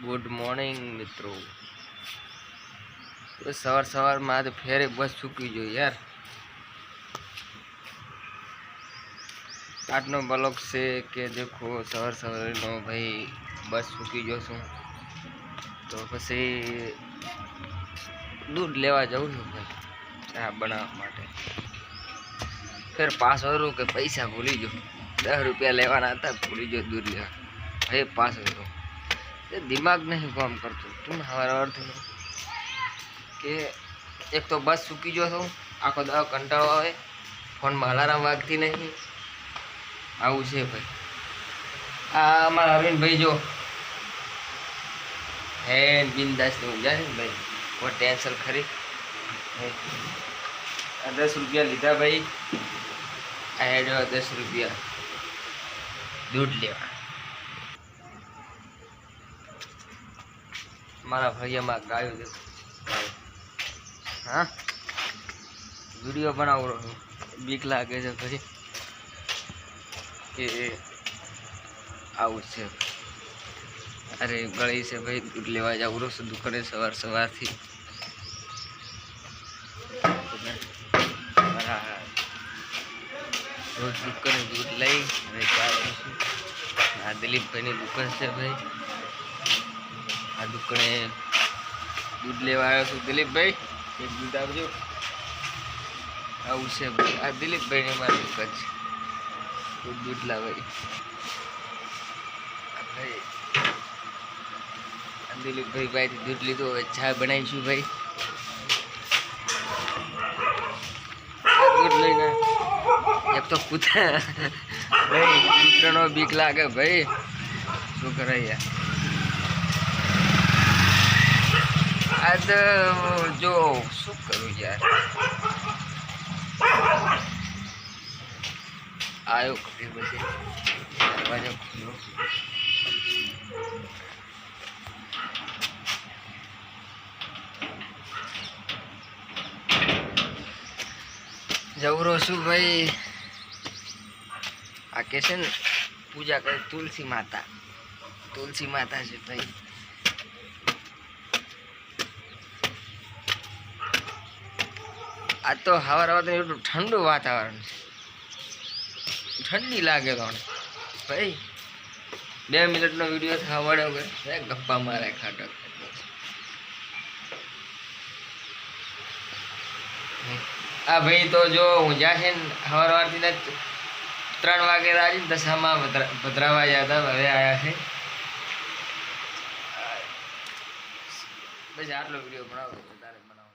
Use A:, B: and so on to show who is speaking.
A: Good morning मित्रों। तो सवार सवार में आज फेरे बस चूकी जो यार आटनो ब्लॉक से के देखो सवार सवार नो भाई बस चूकी जो छू तो पछी दूध लेवा जाऊँ छू भाई चा बनावा माटे। फिर पास हो के पैसा भूली जो 10 रुपया लेवाना था भूली जो दूध लेवा भाई पास हो दिमाग नहीं काम करतो तुम हमारा अर्थ नो के एक तो बस चूकी जो छो आखो दाव कंटाळो आवे फोन में अलार्म वागती नहीं आવું છે भाई। आ हमारा अरविंद भाई जो है बिंदास तो जाने भाई वो टेंशन खरी 10 रुपया लीधा भाई आ जो 10 रुपया दूध लेवा मारा भैया में गायो देखो हाँ वीडियो बनाव बीक लागे है भाई कि आऊ से अरे गली से भाई दूध लेवा जाऊ रोज दुकाने सवार सवार थी रोज दुकाने दूध लई आ दिलीप भाई की दुकान से भाई आ दुकाने दूध लेवा आयो छू दिलीप भाई एक दूध आपजो आऊ से आ दिलीप भाई ने मारी दुकान छे तो दूध लावे भाई दिलीप भाई भाई दूध लीधो हवे चा बनावीशु भाई दूध लईने एक तो कूतरा भाई कूतरानो बीक लागे भाई शुं करे यार आज जो शू करूँ यार आयो खरी बजे दरवाजा खुलो जवरो शू भाई आ के छे ने पूजा करे तुलसी माता से भाई आज तो हवा हवा ठंडू वातावरण ठंडी लागे तो भाई 2 मिनट नो वीडियो था वाड़ो गए गप्पा मारे खाटक आ भाई तो जो हूँ जाए हवा थी 3 वागे आज दशा में भद्रावा जाता हमें आया है बस आटलो वीडियो बनाओ तारे बनाओ।